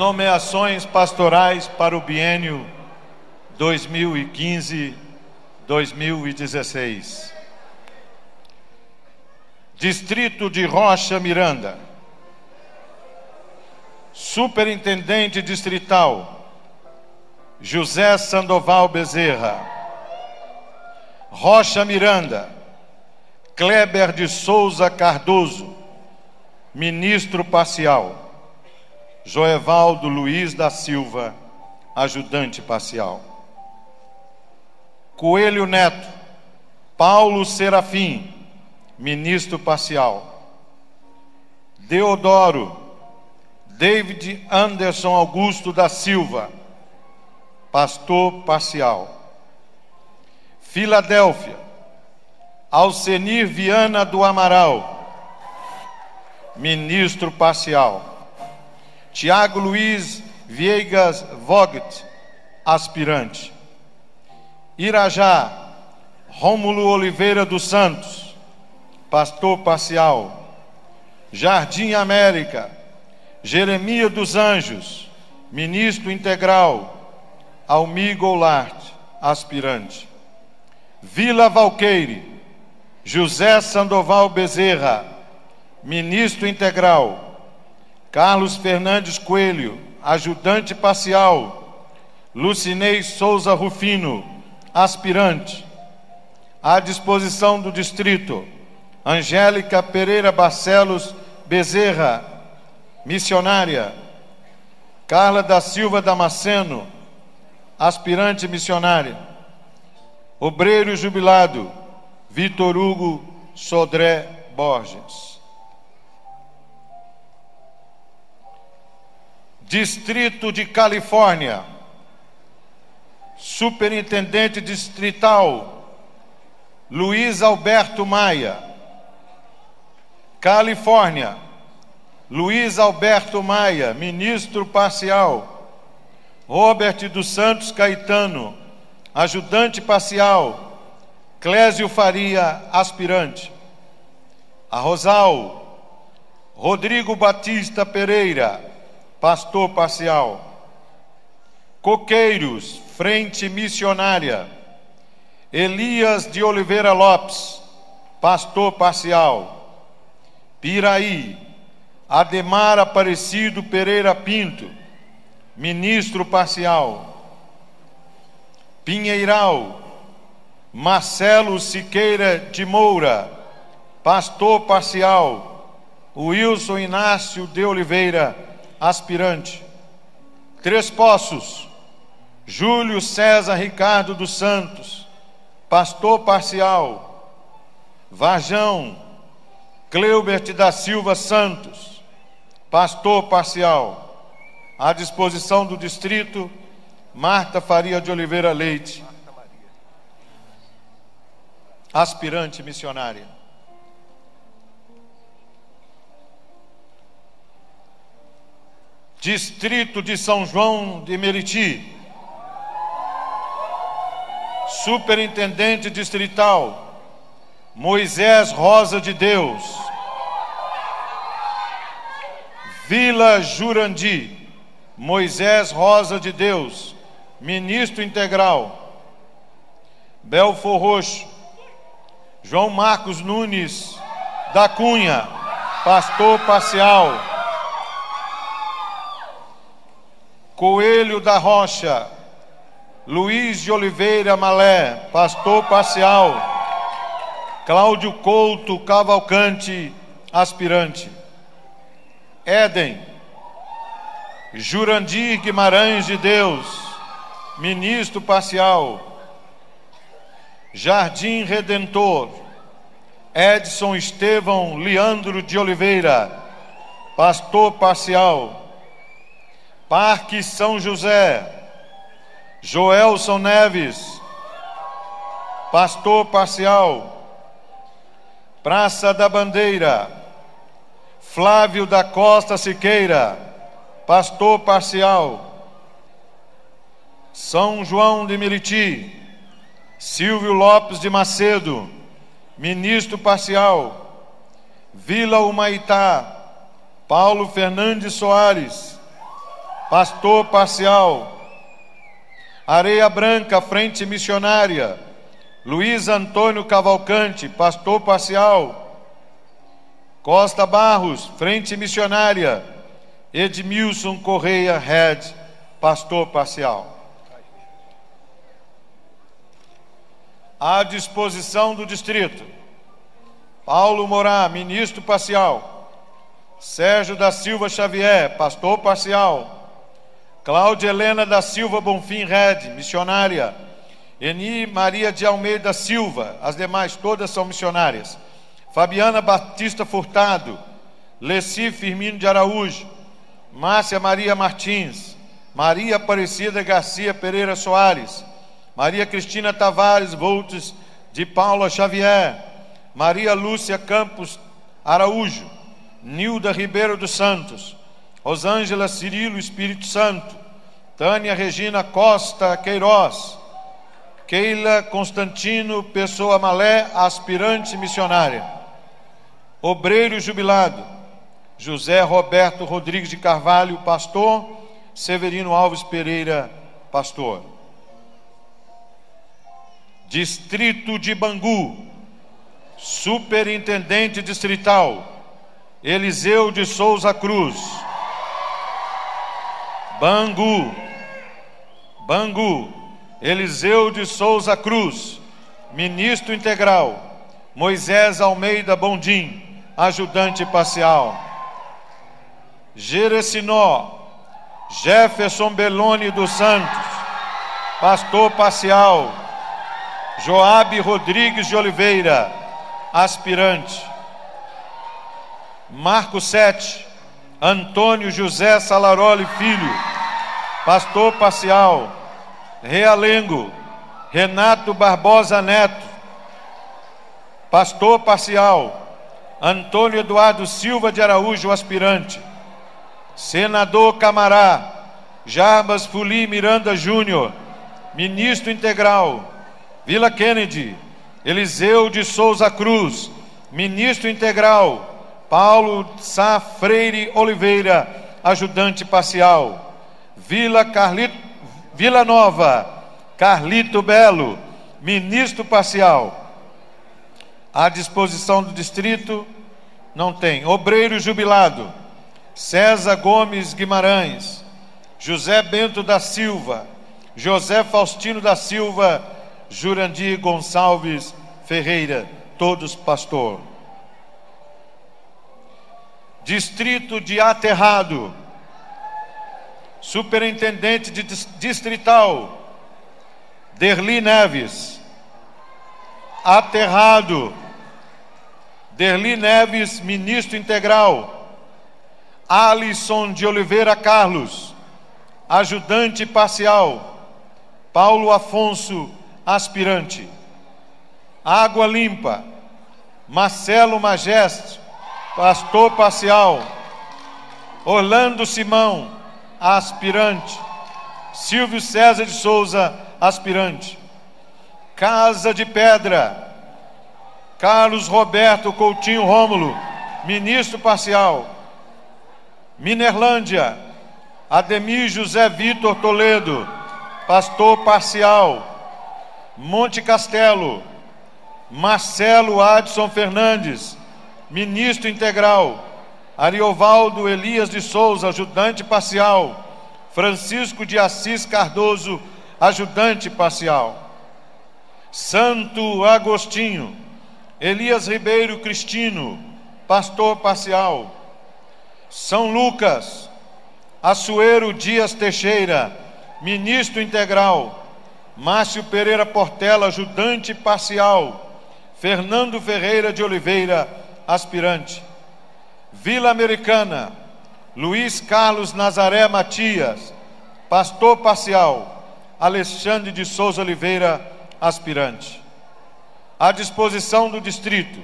Nomeações pastorais para o biênio 2015-2016. Distrito de Rocha Miranda. Superintendente distrital José Sandoval Bezerra. Rocha Miranda, Kleber de Souza Cardoso, ministro parcial. Joevaldo Luiz da Silva, ajudante parcial. Coelho Neto, Paulo Serafim, ministro parcial. Deodoro David Anderson Augusto da Silva, pastor parcial. Filadélfia, Alcenir Viana do Amaral, ministro parcial. Tiago Luiz Viegas Vogt, aspirante. Irajá, Rômulo Oliveira dos Santos, pastor parcial. Jardim América, Jeremias dos Anjos, ministro integral. Almir Goulart, aspirante. Vila Valqueire, José Sandoval Bezerra, ministro integral. Carlos Fernandes Coelho, ajudante parcial. Lucinei Souza Rufino, aspirante. À disposição do distrito, Angélica Pereira Barcelos Bezerra, missionária. Carla da Silva Damasceno, aspirante missionária. Obreiro jubilado, Vitor Hugo Sodré Borges. Distrito de Califórnia. Superintendente distrital Luiz Alberto Maia. Califórnia, Luiz Alberto Maia, ministro parcial. Robert dos Santos Caetano, ajudante parcial. Clésio Faria, aspirante. Arrozal, Rodrigo Batista Pereira, pastor parcial. Coqueiros, frente missionária. Elias de Oliveira Lopes, pastor parcial. Piraí, Ademar Aparecido Pereira Pinto, ministro parcial. Pinheiral, Marcelo Siqueira de Moura, pastor parcial. Wilson Inácio de Oliveira, aspirante. Três Poços, Júlio César Ricardo dos Santos, pastor parcial. Varjão, Cleubert da Silva Santos, pastor parcial. À disposição do distrito, Marta Faria de Oliveira Leite, aspirante missionária. Distrito de São João de Meriti. Superintendente distrital Moisés Rosa de Deus. Vila Jurandi, Moisés Rosa de Deus, ministro integral. Belfor Roxo, João Marcos Nunes da Cunha, pastor parcial. Coelho da Rocha, Luiz de Oliveira Malé, pastor parcial. Cláudio Couto Cavalcante, aspirante. Éden, Jurandir Guimarães de Deus, ministro parcial. Jardim Redentor, Edson Estevão Leandro de Oliveira, pastor parcial. Parque São José, Joelson Neves, pastor parcial. Praça da Bandeira, Flávio da Costa Siqueira, pastor parcial. São João de Meriti, Silvio Lopes de Macedo, ministro parcial. Vila Humaitá, Paulo Fernandes Soares. pastor parcial. Areia Branca, frente missionária, Luiz Antônio Cavalcante, pastor parcial. Costa Barros, frente missionária, Edmilson Correia Red, pastor parcial. À disposição do distrito: Paulo Morá, ministro parcial. Sérgio da Silva Xavier, pastor parcial. Cláudia Helena da Silva Bonfim Red, missionária. Eni Maria de Almeida Silva, as demais todas são missionárias. Fabiana Batista Furtado, Leci Firmino de Araújo, Márcia Maria Martins, Maria Aparecida Garcia Pereira Soares, Maria Cristina Tavares Voltes de Paula Xavier, Maria Lúcia Campos Araújo, Nilda Ribeiro dos Santos, Rosângela Cirilo Espírito Santo, Tânia Regina Costa Queiroz, Keila Constantino Pessoa Malé, aspirante missionária. Obreiro jubilado: José Roberto Rodrigues de Carvalho, pastor. Severino Alves Pereira, pastor. Distrito de Bangu, superintendente distrital: Eliseu de Souza Cruz. Bangu, Eliseu de Souza Cruz, ministro integral: Moisés Almeida Bondim, ajudante parcial. Jerecinó, Jefferson Belloni dos Santos, pastor parcial. Joabe Rodrigues de Oliveira, aspirante. Marco 7, Antônio José Salaroli Filho, pastor parcial. Realengo, Renato Barbosa Neto, pastor parcial. Antônio Eduardo Silva de Araújo, aspirante. Senador Camará, Jarbas Fuli Miranda Júnior, ministro integral. Vila Kennedy, Eliseu de Souza Cruz, ministro integral. Paulo Sá Freire Oliveira, ajudante parcial. Vila Nova, Carlito Belo, ministro parcial. À disposição do distrito, não tem. Obreiro jubilado: César Gomes Guimarães, José Bento da Silva, José Faustino da Silva, Jurandir Gonçalves Ferreira, todos pastor. Distrito de Aterrado, superintendente distrital: Derli Neves. Aterrado, Derli Neves, ministro integral. Alisson de Oliveira Carlos, ajudante parcial. Paulo Afonso, aspirante. Água Limpa, Marcelo Majeste, pastor parcial. Orlando Simão, aspirante. Silvio César de Souza, aspirante. Casa de Pedra, Carlos Roberto Coutinho Rômulo, ministro parcial. Minerlândia, Ademir José Vitor Toledo, pastor parcial. Monte Castelo, Marcelo Adson Fernandes, ministro integral. Ariovaldo Elias de Souza, ajudante parcial. Francisco de Assis Cardoso, ajudante parcial. Santo Agostinho, Elias Ribeiro Cristino, pastor parcial. São Lucas, Assuero Dias Teixeira, ministro integral. Márcio Pereira Portela, ajudante parcial. Fernando Ferreira de Oliveira, aspirante. Vila Americana, Luiz Carlos Nazaré Matias, pastor parcial. Alexandre de Souza Oliveira, aspirante. À disposição do distrito: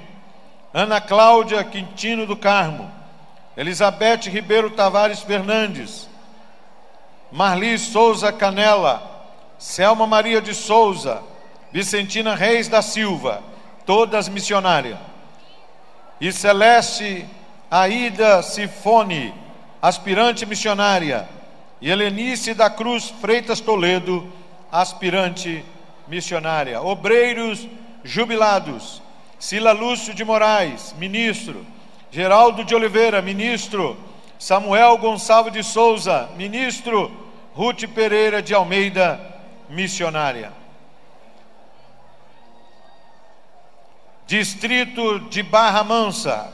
Ana Cláudia Quintino do Carmo, Elizabeth Ribeiro Tavares Fernandes, Marli Souza Canela, Selma Maria de Souza, Vicentina Reis da Silva, todas missionárias. E Celeste Aida Sifone, aspirante missionária. e Helenice da Cruz Freitas Toledo, aspirante missionária. Obreiros jubilados: Sila Lúcio de Moraes, ministro; Geraldo de Oliveira, ministro; Samuel Gonçalves de Souza, ministro; Ruth Pereira de Almeida, missionária. Distrito de Barra Mansa: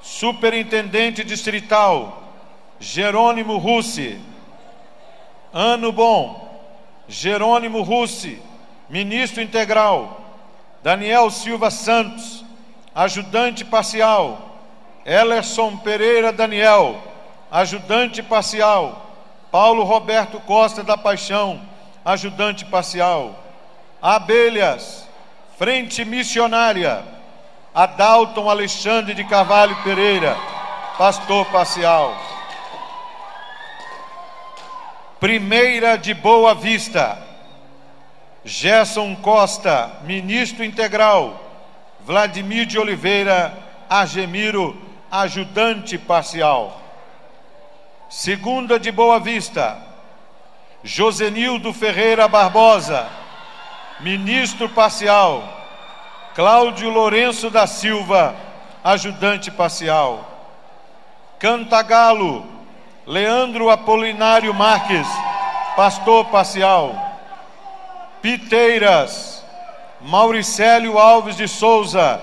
superintendente distrital Jerônimo Russi. Ano Bom, Jerônimo Russi, ministro integral. Daniel Silva Santos, ajudante parcial. Elerson Pereira Daniel, ajudante parcial. Paulo Roberto Costa da Paixão, ajudante parcial. Abelhas, frente missionária. Adalton Alexandre de Carvalho Pereira, pastor parcial. Primeira de Boa Vista: Gerson Costa, ministro integral. Vladimir de Oliveira Argemiro, ajudante parcial. Segunda de Boa Vista: Josenildo Ferreira Barbosa, ministro parcial. Cláudio Lourenço da Silva, ajudante parcial. Cantagalo: Leandro Apolinário Marques, pastor parcial. Piteiras: Mauricélio Alves de Souza,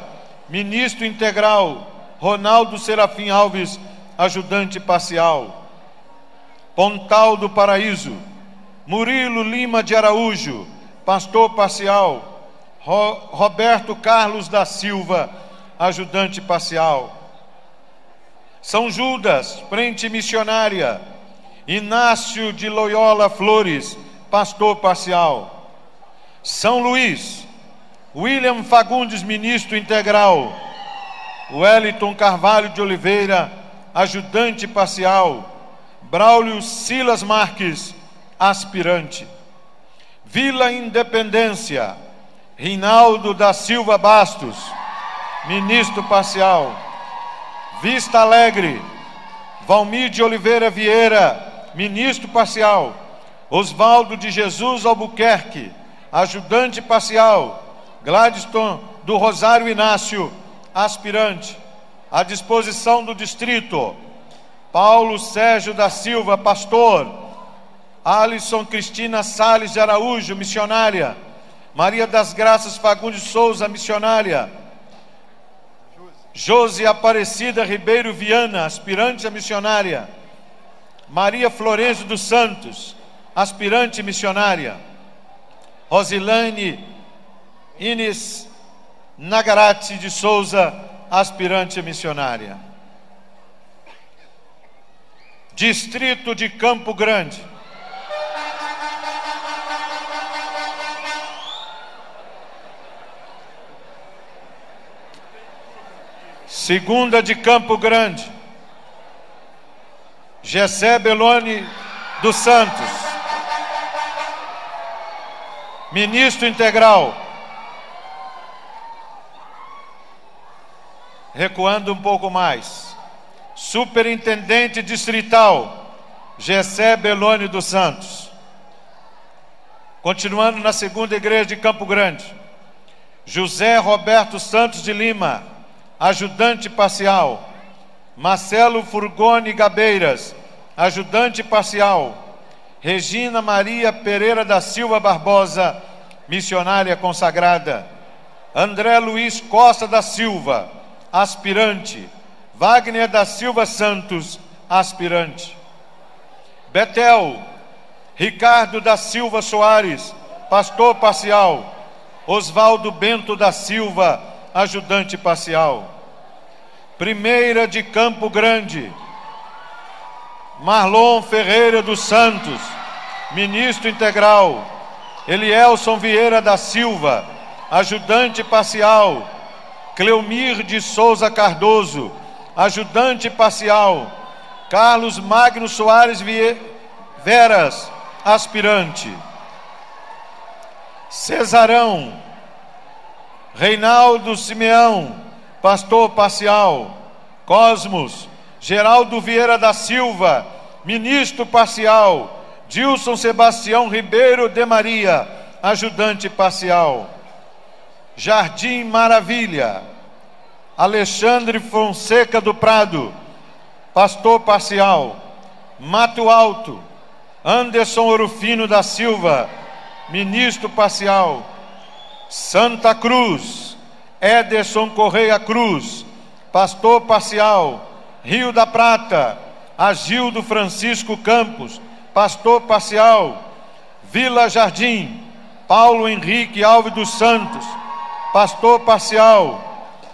ministro integral. Ronaldo Serafim Alves, ajudante parcial. Pontal do Paraíso: Murilo Lima de Araújo, pastor parcial. Roberto Carlos da Silva, ajudante parcial. São Judas, frente missionária. Inácio de Loyola Flores, pastor parcial. São Luís: William Fagundes, ministro integral. Wellington Carvalho de Oliveira, ajudante parcial. Braulio Silas Marques, aspirante. Vila Independência: Rinaldo da Silva Bastos, ministro parcial. Vista Alegre: Valmir de Oliveira Vieira, ministro parcial. Osvaldo de Jesus Albuquerque, ajudante parcial. Gladstone do Rosário Inácio, aspirante. À disposição do distrito: Paulo Sérgio da Silva, pastor. Alisson Cristina Salles de Araújo, missionária. Maria das Graças Fagundes Souza, missionária. Josi Aparecida Ribeiro Viana, aspirante a missionária. Maria Florencio dos Santos, aspirante missionária. Rosilane Ines Nagarati de Souza, aspirante missionária. Distrito de Campo Grande: Segunda de Campo Grande: Gessé Beloni dos Santos, ministro integral. Recuando um pouco mais: superintendente distrital Gessé Beloni dos Santos. Continuando na segunda igreja de Campo Grande: José Roberto Santos de Lima, ajudante parcial. Marcelo Furgone Gabeiras, ajudante parcial. Regina Maria Pereira da Silva Barbosa, missionária consagrada. André Luiz Costa da Silva, aspirante. Wagner da Silva Santos, aspirante. Betel: Ricardo da Silva Soares, pastor parcial. Osvaldo Bento da Silva, ajudante parcial. Primeira de Campo Grande: Marlon Ferreira dos Santos, ministro integral. Elielson Vieira da Silva, ajudante parcial. Cleomir de Souza Cardoso, ajudante parcial. Carlos Magno Soares Veras, aspirante. Cesarão: Reinaldo Simeão, pastor parcial. Cosmos: Geraldo Vieira da Silva, ministro parcial. Dilson Sebastião Ribeiro de Maria, ajudante parcial. Jardim Maravilha. Alexandre Fonseca do Prado, pastor parcial. Mato Alto. Anderson Orufino da Silva, ministro parcial. Santa Cruz. Ederson Correia Cruz, pastor parcial. Rio da Prata. Agildo Francisco Campos, pastor parcial. Vila Jardim. Paulo Henrique Alves dos Santos, pastor parcial.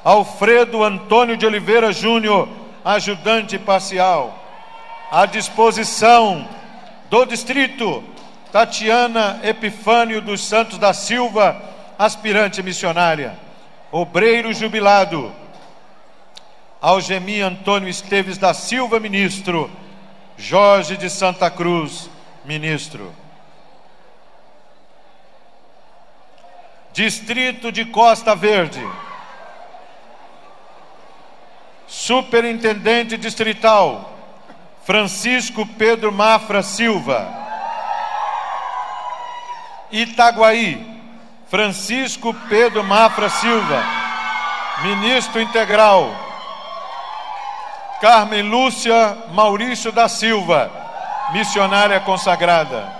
Alfredo Antônio de Oliveira Júnior, ajudante parcial. À disposição do distrito, Tatiana Epifânio dos Santos da Silva, aspirante missionária. Obreiro jubilado, Algemir Antônio Esteves da Silva, ministro. Jorge de Santa Cruz, ministro. Distrito de Costa Verde, superintendente distrital, Francisco Pedro Mafra Silva. Itaguaí, Francisco Pedro Mafra Silva, ministro integral. Carmen Lúcia Maurício da Silva, missionária consagrada.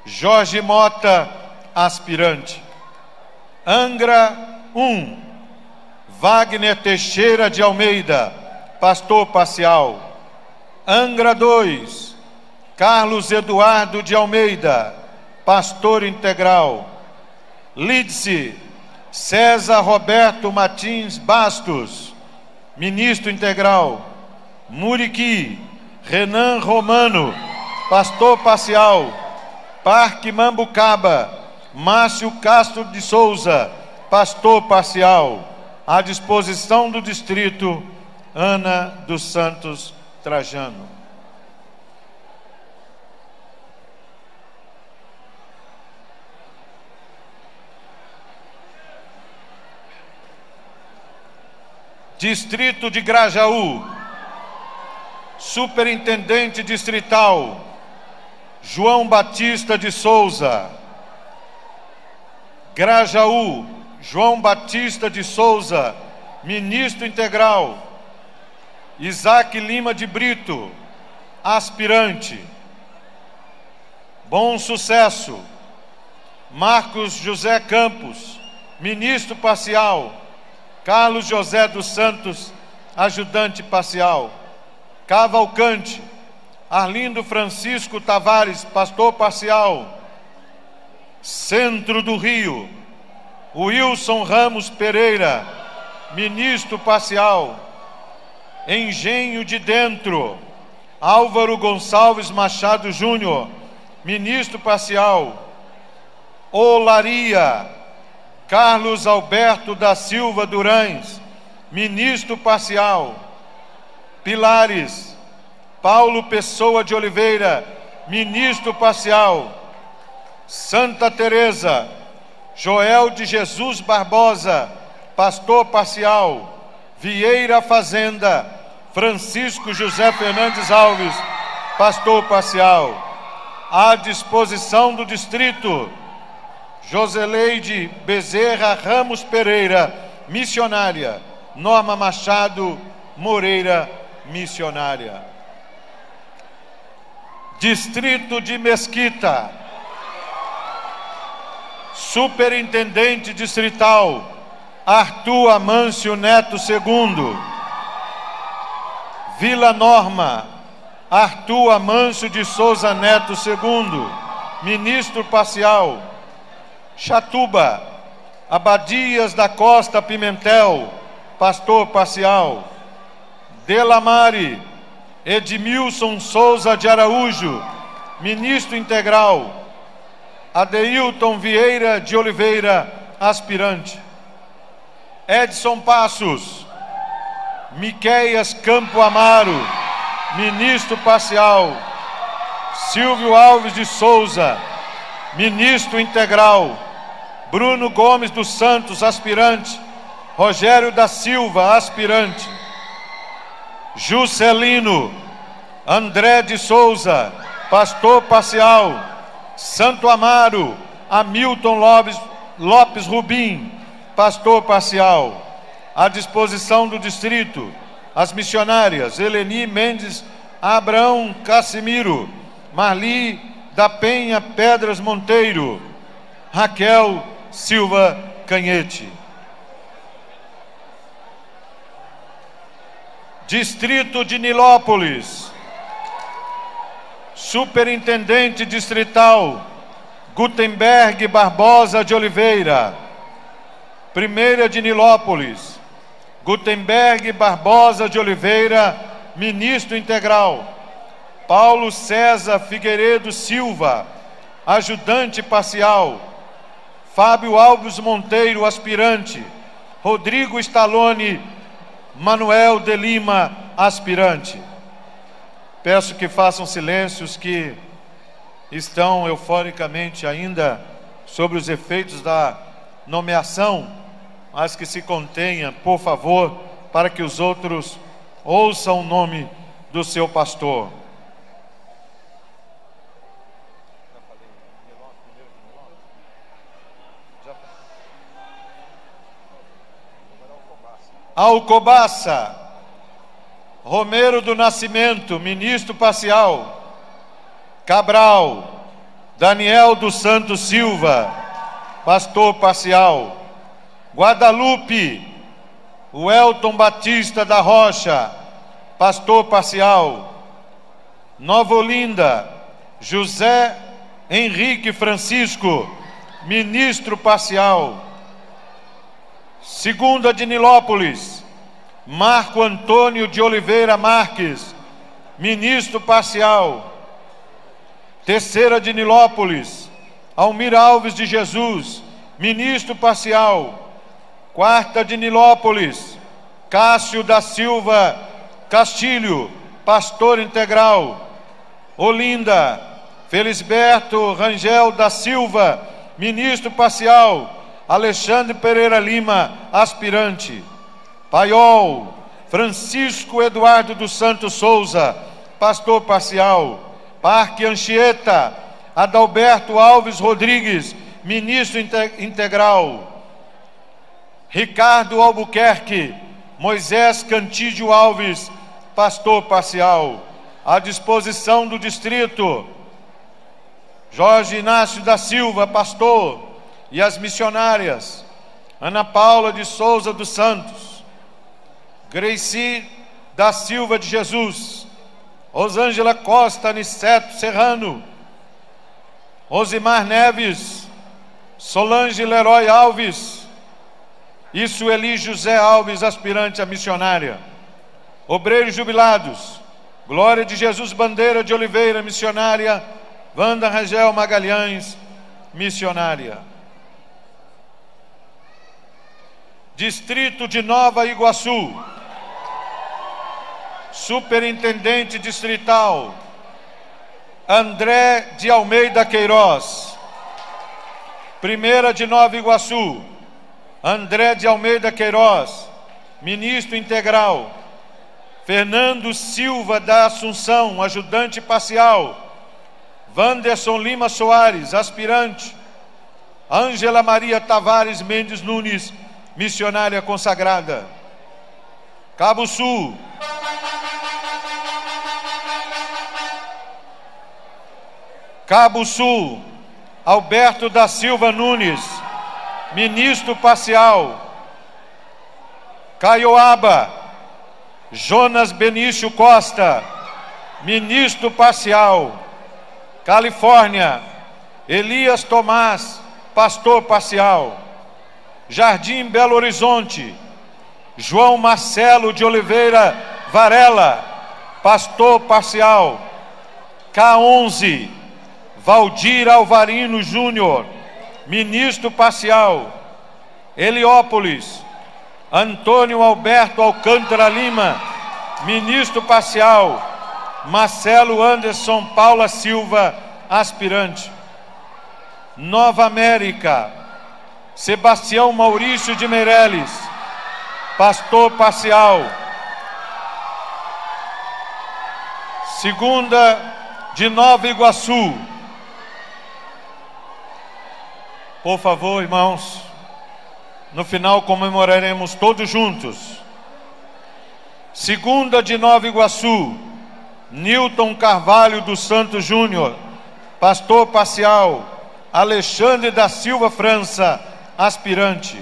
Jorge Mota, aspirante. Angra 1, Wagner Teixeira de Almeida, pastor parcial. Angra 2, Carlos Eduardo de Almeida, pastor integral. Lídice César Roberto Martins Bastos, ministro integral. Muriqui Renan Romano, pastor parcial. Parque Mambucaba, Márcio Castro de Souza, pastor parcial. À disposição do distrito, Ana dos Santos Trajano. Distrito de Grajaú, superintendente distrital, João Batista de Souza. Grajaú, João Batista de Souza, ministro integral. Isaac Lima de Brito, aspirante. Bom Sucesso, Marcos José Campos, ministro parcial. Carlos José dos Santos, ajudante parcial. Cavalcante, Arlindo Francisco Tavares, pastor parcial. Centro do Rio, Wilson Ramos Pereira, ministro parcial. Engenho de Dentro, Álvaro Gonçalves Machado Júnior, ministro parcial. Olaria, Carlos Alberto da Silva Durães, ministro parcial. Pilares, Paulo Pessoa de Oliveira, ministro parcial. Santa Teresa, Joel de Jesus Barbosa, pastor parcial. Vieira Fazenda, Francisco José Fernandes Alves, pastor parcial. À disposição do distrito, Joseleide Bezerra Ramos Pereira, missionária. Norma Machado Moreira, missionária. Distrito de Mesquita, superintendente distrital, Arthur Amâncio Neto II. Vila Norma, Arthur Amâncio de Souza Neto II, ministro parcial. Chatuba, Abadias da Costa Pimentel, pastor parcial. Delamare, Edmilson Souza de Araújo, ministro integral. Adeilton Vieira de Oliveira, aspirante. Edson Passos, Miqueias Campo Amaro, ministro parcial. Silvio Alves de Souza, ministro integral. Bruno Gomes dos Santos, aspirante. Rogério da Silva, aspirante. Juscelino André de Souza, pastor parcial. Santo Amaro, Hamilton Lopes Rubim, pastor parcial. À disposição do distrito, as missionárias Eleni Mendes Abraão Cassimiro, Marli da Penha Pedras Monteiro, Raquel Silva Canhete. Distrito de Nilópolis, Superintendente Distrital Gutenberg Barbosa de Oliveira. Primeira de Nilópolis, Gutenberg Barbosa de Oliveira, Ministro Integral. Paulo César Figueiredo Silva, Ajudante Parcial. Fábio Alves Monteiro, Aspirante. Rodrigo Stallone Manuel de Lima, aspirante. Peço que façam silêncios que estão euforicamente ainda sobre os efeitos da nomeação, mas que se contenha, por favor, para que os outros ouçam o nome do seu pastor. Alcobaça, Romero do Nascimento, ministro parcial. Cabral, Daniel dos Santos Silva, pastor parcial. Guadalupe, Welton Batista da Rocha, pastor parcial. Nova Olinda, José Henrique Francisco, ministro parcial. Segunda de Nilópolis, Marco Antônio de Oliveira Marques, ministro parcial. Terceira de Nilópolis, Almir Alves de Jesus, ministro parcial. Quarta de Nilópolis, Cássio da Silva Castilho, pastor integral. Olinda, Felisberto Rangel da Silva, ministro parcial. Alexandre Pereira Lima, aspirante. Paiol, Francisco Eduardo dos Santos Souza, pastor parcial. Parque Anchieta, Adalberto Alves Rodrigues, ministro integral. Ricardo Albuquerque, Moisés Cantídio Alves, pastor parcial. À disposição do distrito, Jorge Inácio da Silva, pastor. E as missionárias, Ana Paula de Souza dos Santos, Greici da Silva de Jesus, Rosângela Costa Aniceto Serrano, Rosimar Neves, Solange Leroy Alves e Sueli José Alves, aspirante a missionária. Obreiros jubilados, Glória de Jesus Bandeira de Oliveira, missionária. Wanda Rangel Magalhães, missionária. Distrito de Nova Iguaçu, Superintendente Distrital André de Almeida Queiroz. Primeira de Nova Iguaçu, André de Almeida Queiroz, Ministro Integral. Fernando Silva da Assunção, Ajudante Parcial. Wanderson Lima Soares, aspirante. Ângela Maria Tavares Mendes Nunes, missionária consagrada. Cabo Sul, Cabo Sul, Alberto da Silva Nunes, ministro parcial. Caioaba, Jonas Benício Costa, ministro parcial. Califórnia, Elias Tomás, pastor parcial. Jardim Belo Horizonte, João Marcelo de Oliveira Varela, pastor parcial. K11, Valdir Alvarino Júnior, ministro parcial. Heliópolis, Antônio Alberto Alcântara Lima, ministro parcial. Marcelo Anderson Paula Silva, aspirante. Nova América, Sebastião Maurício de Meireles, pastor parcial. Segunda de Nova Iguaçu. Por favor, irmãos, no final comemoraremos todos juntos. Segunda de Nova Iguaçu, Newton Carvalho dos Santos Júnior, pastor parcial. Alexandre da Silva França, aspirante.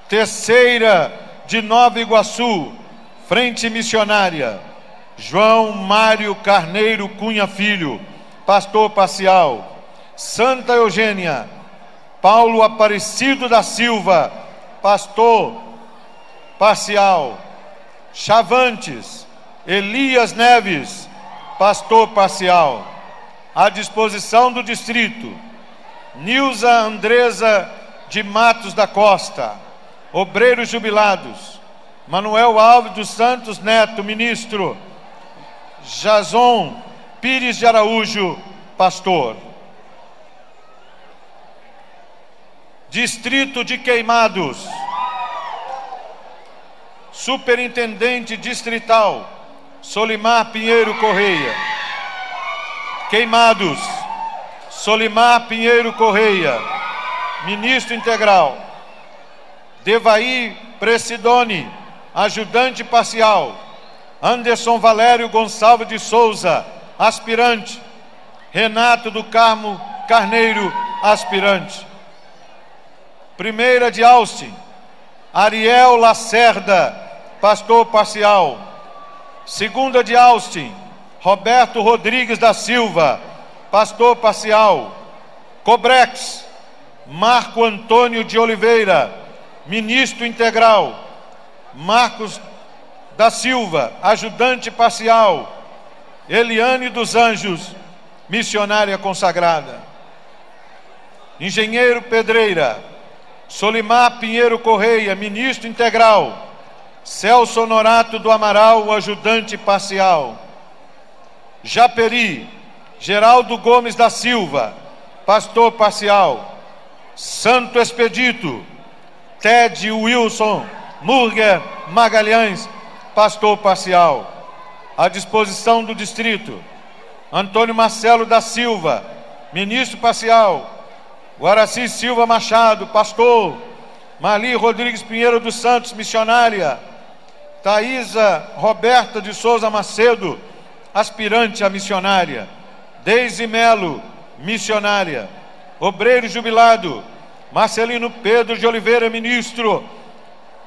Terceira de Nova Iguaçu, Frente Missionária, João Mário Carneiro Cunha Filho, pastor parcial. Santa Eugênia, Paulo Aparecido da Silva, pastor parcial. Chavantes, Elias Neves, pastor parcial. À disposição do distrito, Nilza Andresa de Matos da Costa, obreiros jubilados. Manuel Alves dos Santos Neto, ministro. Jason Pires de Araújo, pastor. Distrito de Queimados, superintendente distrital Solimar Pinheiro Correia. Queimados, Solimar Pinheiro Correia, ministro integral. Devaí Precidone, ajudante parcial. Anderson Valério Gonçalves de Souza, aspirante. Renato do Carmo Carneiro, aspirante. Primeira de Austin, Ariel Lacerda, pastor parcial. Segunda de Austin, Roberto Rodrigues da Silva, pastor parcial. Cobrex, Marco Antônio de Oliveira, ministro integral. Marcos da Silva, ajudante parcial. Eliane dos Anjos, missionária consagrada. Engenheiro Pedreira, Solimar Pinheiro Correia, ministro integral. Celso Honorato do Amaral, ajudante parcial. Japeri, Geraldo Gomes da Silva, pastor parcial. Santo Expedito, Ted Wilson Murger Magalhães, pastor parcial. À disposição do distrito, Antônio Marcelo da Silva, ministro parcial. Guaraci Silva Machado, pastor. Marli Rodrigues Pinheiro dos Santos, missionária. Thaisa Roberta de Souza Macedo, aspirante a missionária. Deise Melo, missionária. Obreiro jubilado, Marcelino Pedro de Oliveira, ministro.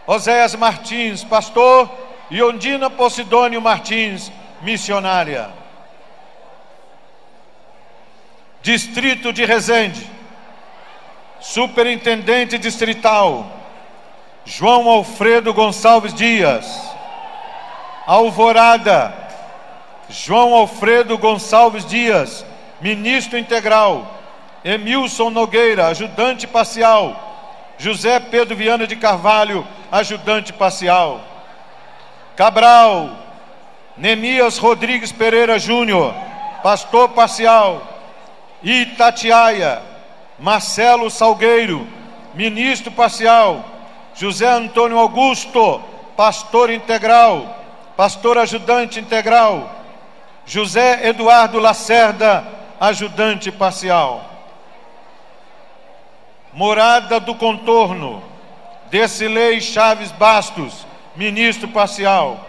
Oséias Martins, pastor. E Ondina Posidônio Martins, missionária. Distrito de Resende, superintendente distrital João Alfredo Gonçalves Dias. Alvorada, João Alfredo Gonçalves Dias, ministro integral. Emilson Nogueira, ajudante parcial. José Pedro Viana de Carvalho, ajudante parcial. Cabral, Nemias Rodrigues Pereira Júnior, pastor parcial. Itatiaia, Marcelo Salgueiro, ministro parcial. José Antônio Augusto, pastor integral, pastor ajudante integral. José Eduardo Lacerda, ajudante parcial. Morada do Contorno, Decilei Chaves Bastos, ministro parcial.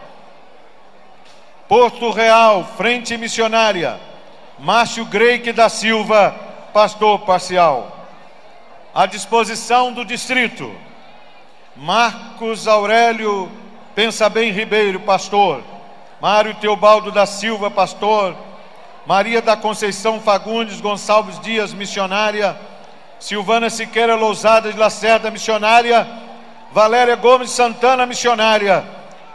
Porto Real, Frente Missionária, Márcio Greike da Silva, pastor parcial. À disposição do distrito, Marcos Aurélio Pensa Bem Ribeiro, pastor. Mário Teobaldo da Silva, pastor. Maria da Conceição Fagundes Gonçalves Dias, missionária. Silvana Siqueira Lousada de Lacerda, missionária. Valéria Gomes Santana, missionária.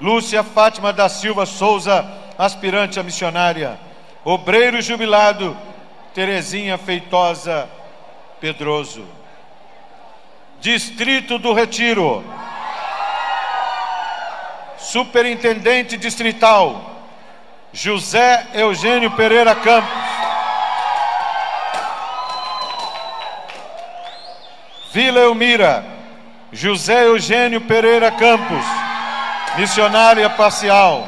Lúcia Fátima da Silva Souza, aspirante a missionária. Obreiro jubilado, Terezinha Feitosa Pedroso. Distrito do Retiro, superintendente distrital José Eugênio Pereira Campos. Vila Elmira, José Eugênio Pereira Campos, missionária parcial.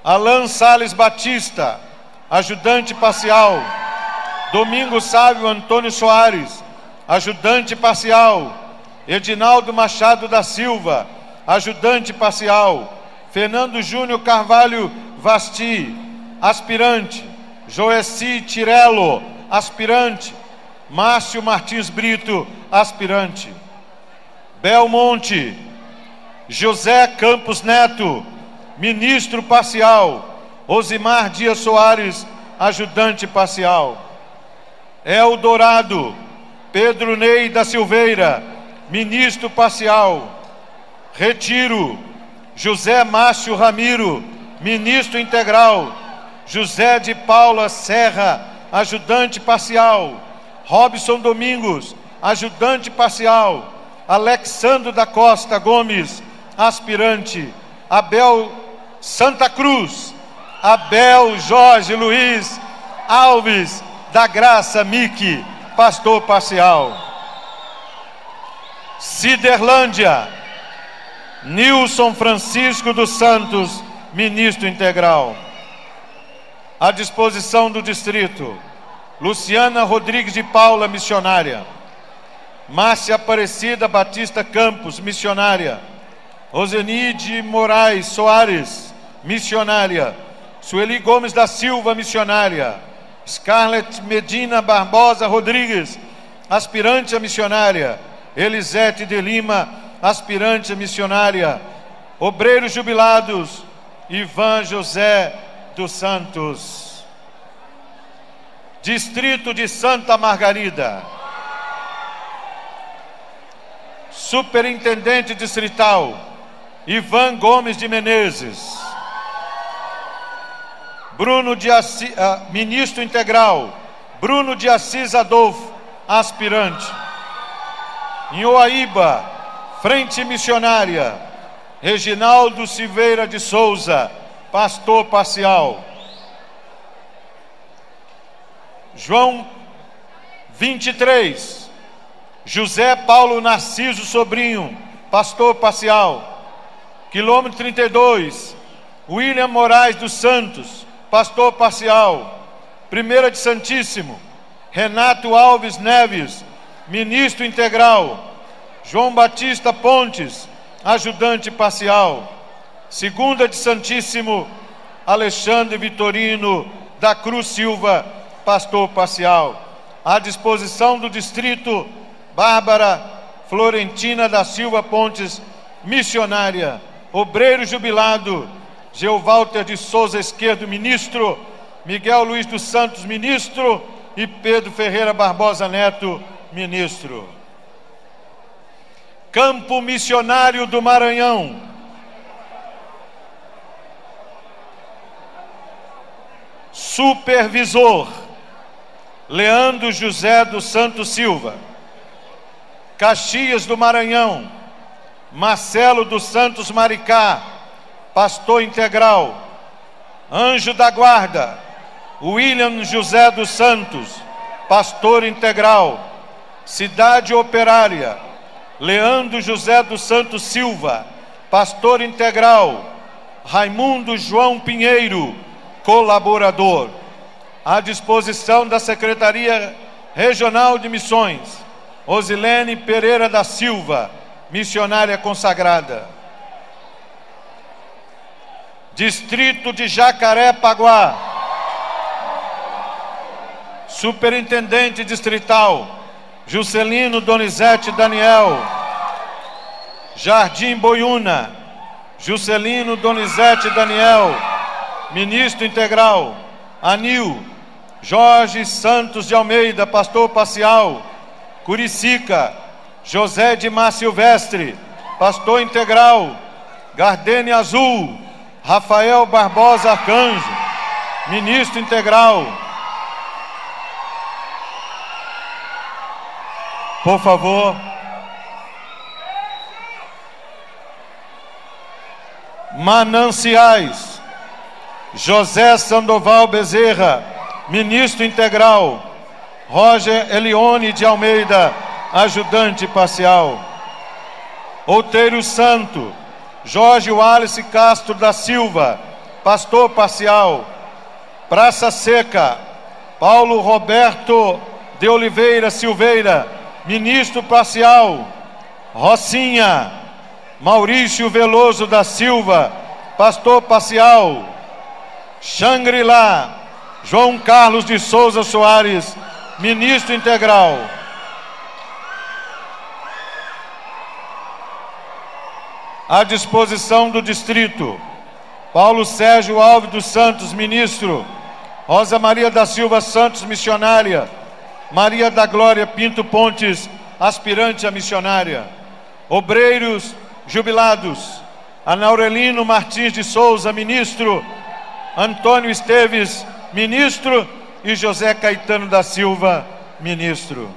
Alan Sales Batista, ajudante parcial. Domingos Sávio Antônio Soares, ajudante parcial. Edinaldo Machado da Silva, ajudante parcial. Fernando Júnior Carvalho Vasti, aspirante. Joeci Tirello, aspirante. Márcio Martins Brito, aspirante. Belmonte José Campos Neto, ministro parcial. Osimar Dias Soares, ajudante parcial. Eldorado Pedro Ney da Silveira, ministro parcial. Retiro José Márcio Ramiro, ministro integral. José de Paula Serra, ajudante parcial. Robson Domingos, ajudante parcial. Alexandro da Costa Gomes, aspirante. Abel Santa Cruz, Abel Jorge Luiz Alves da Graça Mique, pastor parcial. Ciderlândia Nilson Francisco dos Santos, ministro integral. À disposição do distrito: Luciana Rodrigues de Paula, missionária. Márcia Aparecida Batista Campos, missionária. Rosenide Moraes Soares, missionária. Sueli Gomes da Silva, missionária. Scarlett Medina Barbosa Rodrigues, aspirante a missionária. Elisete de Lima, aspirante a missionária. Obreiros jubilados: Ivan José dos Santos. Distrito de Santa Margarida. Superintendente distrital: Ivan Gomes de Menezes. Bruno de Assis, ministro integral: Bruno de Assis Adolfo, aspirante. Em Oaíba, frente missionária: Reginaldo Silveira de Souza, pastor parcial. João 23, José Paulo Narciso Sobrinho, pastor parcial. Quilômetro 32, William Moraes dos Santos, pastor parcial. Primeira de Santíssimo: Renato Alves Neves, ministro integral. João Batista Pontes, ajudante parcial. Segunda de Santíssimo: Alexandre Vitorino da Cruz Silva, pastor parcial. À disposição do distrito: Bárbara Florentina da Silva Pontes, missionária. Obreiro jubilado: Geoválter de Souza Esquerdo, ministro. Miguel Luiz dos Santos, ministro. E Pedro Ferreira Barbosa Neto, ministro. Campo Missionário do Maranhão: supervisor: Leandro José dos Santos Silva. Caxias do Maranhão: Marcelo dos Santos Maricá, pastor integral. Anjo da Guarda: William José dos Santos, pastor integral. Cidade Operária: Leandro José dos Santos Silva, pastor integral. Raimundo João Pinheiro, colaborador. À disposição da Secretaria Regional de Missões: Osilene Pereira da Silva, missionária consagrada. Distrito de Jacarepaguá: superintendente distrital: Juscelino Donizete Daniel. Jardim Boiúna: Juscelino Donizete Daniel, ministro integral. Anil Jorge Santos de Almeida, pastor parcial. Curicica: José de Mar Silvestre, pastor integral. Gardênia Azul: Rafael Barbosa Arcanjo, ministro integral. Por favor. Mananciais: José Sandoval Bezerra, ministro integral. Roger Elione de Almeida, ajudante parcial. Outeiro Santo: Jorge Wallace Castro da Silva, pastor parcial. Praça Seca, Paulo Roberto de Oliveira Silveira, ministro parcial. Rocinha, Maurício Veloso da Silva, pastor parcial. Xangri-Lá, João Carlos de Souza Soares, ministro integral. À disposição do distrito: Paulo Sérgio Alves dos Santos, ministro. Rosa Maria da Silva Santos, missionária. Maria da Glória Pinto Pontes, aspirante a missionária. Obreiros jubilados: Anaurelino Martins de Souza, ministro. Antônio Esteves, ministro. E José Caetano da Silva, ministro.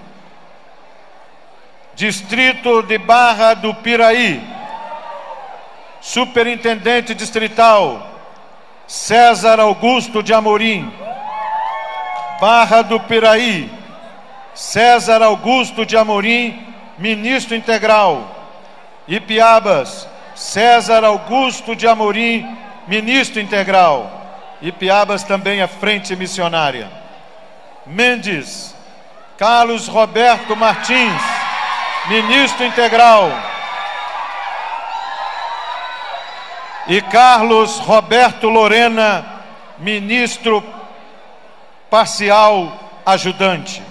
Distrito de Barra do Piraí: Superintendente distrital César Augusto de Amorim. Barra do Piraí: César Augusto de Amorim, ministro integral. Ipiabas: César Augusto de Amorim, ministro integral. Ipiabas também é frente missionária. Mendes: Carlos Roberto Martins, ministro integral. E Carlos Roberto Lorena, ministro parcial ajudante.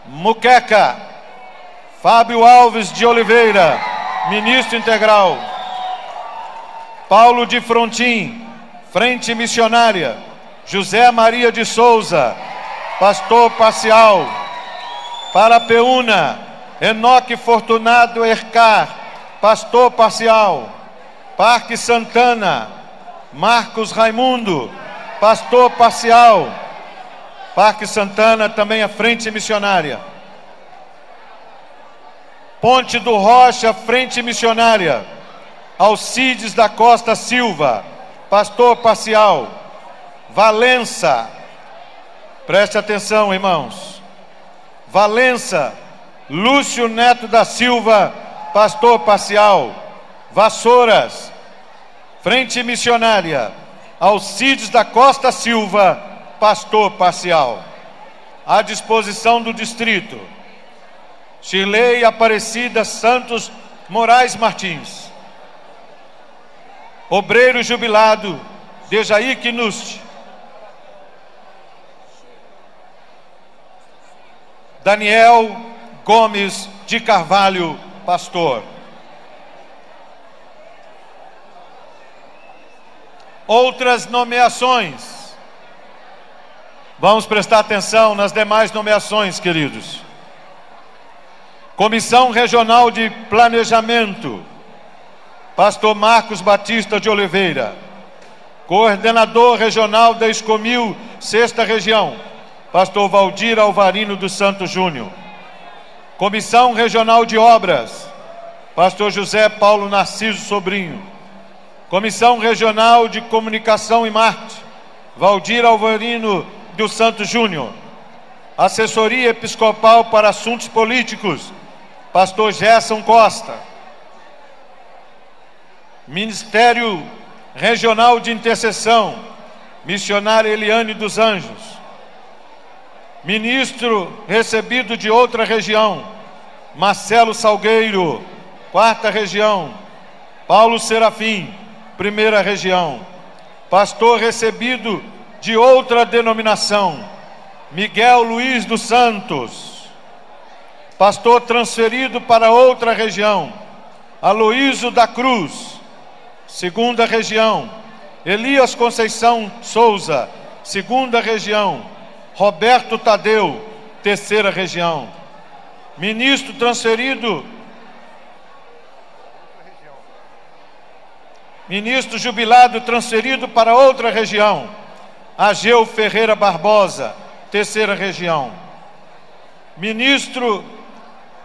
Muqueca: Fábio Alves de Oliveira, ministro integral. Paulo de Frontin, frente missionária. José Maria de Souza, pastor parcial. Parapeúna: Enoque Fortunado Ercar, pastor parcial. Parque Santana: Marcos Raimundo, pastor parcial. Parque Santana também é frente missionária. Ponte do Rocha, frente missionária. Alcides da Costa Silva, pastor parcial. Valença: preste atenção, irmãos. Valença: Lúcio Neto da Silva, pastor parcial. Vassouras, frente missionária. Alcides da Costa Silva, pastor parcial. À disposição do distrito: Shirley Aparecida Santos Moraes Martins. Obreiro jubilado: Dejaí Knust. Daniel Gomes de Carvalho, pastor. Outras nomeações. Vamos prestar atenção nas demais nomeações, queridos. Comissão Regional de Planejamento: pastor Marcos Batista de Oliveira. Coordenador Regional da Escomil, 6ª Região: pastor Valdir Alvarino dos Santos Júnior. Comissão Regional de Obras: pastor José Paulo Narciso Sobrinho. Comissão Regional de Comunicação e Marketing: Valdir Alvarino dos Santos Júnior. Assessoria Episcopal para Assuntos Políticos: pastor Gerson Costa. Ministério Regional de Intercessão: missionária Eliane dos Anjos. Ministro recebido de outra região: Marcelo Salgueiro, 4ª Região. Paulo Serafim, 1ª Região. Pastor recebido de outra denominação: Miguel Luiz dos Santos. Pastor transferido para outra região: Aloísio da Cruz, 2ª Região. Elias Conceição Souza, 2ª Região. Roberto Tadeu, 3ª Região. Ministro transferido, ministro jubilado transferido para outra região: Ageu Ferreira Barbosa, 3ª Região. Ministro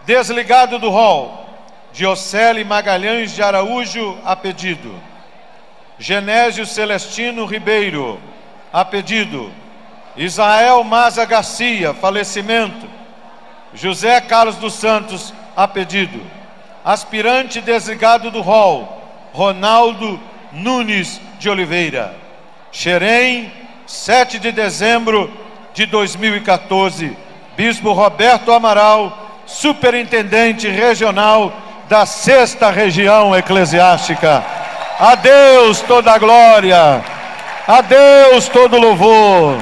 desligado do rol: Diocele Magalhães de Araújo, a pedido. Genésio Celestino Ribeiro, a pedido. Israel Maza Garcia, falecimento. José Carlos dos Santos, a pedido. Aspirante desligado do rol: Ronaldo Nunes de Oliveira. Xerém, 7 de dezembro de 2014, Bispo Roberto Amaral, Superintendente Regional da 6ª Região Eclesiástica. A Deus toda a glória, a Deus todo louvor.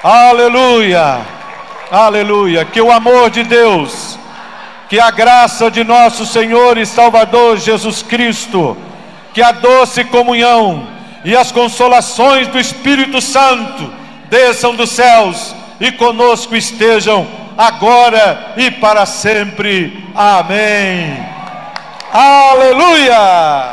Aleluia, aleluia. Que o amor de Deus, que a graça de nosso Senhor e Salvador Jesus Cristo, que a doce comunhão e as consolações do Espírito Santo desçam dos céus e conosco estejam agora e para sempre. Amém. Aleluia.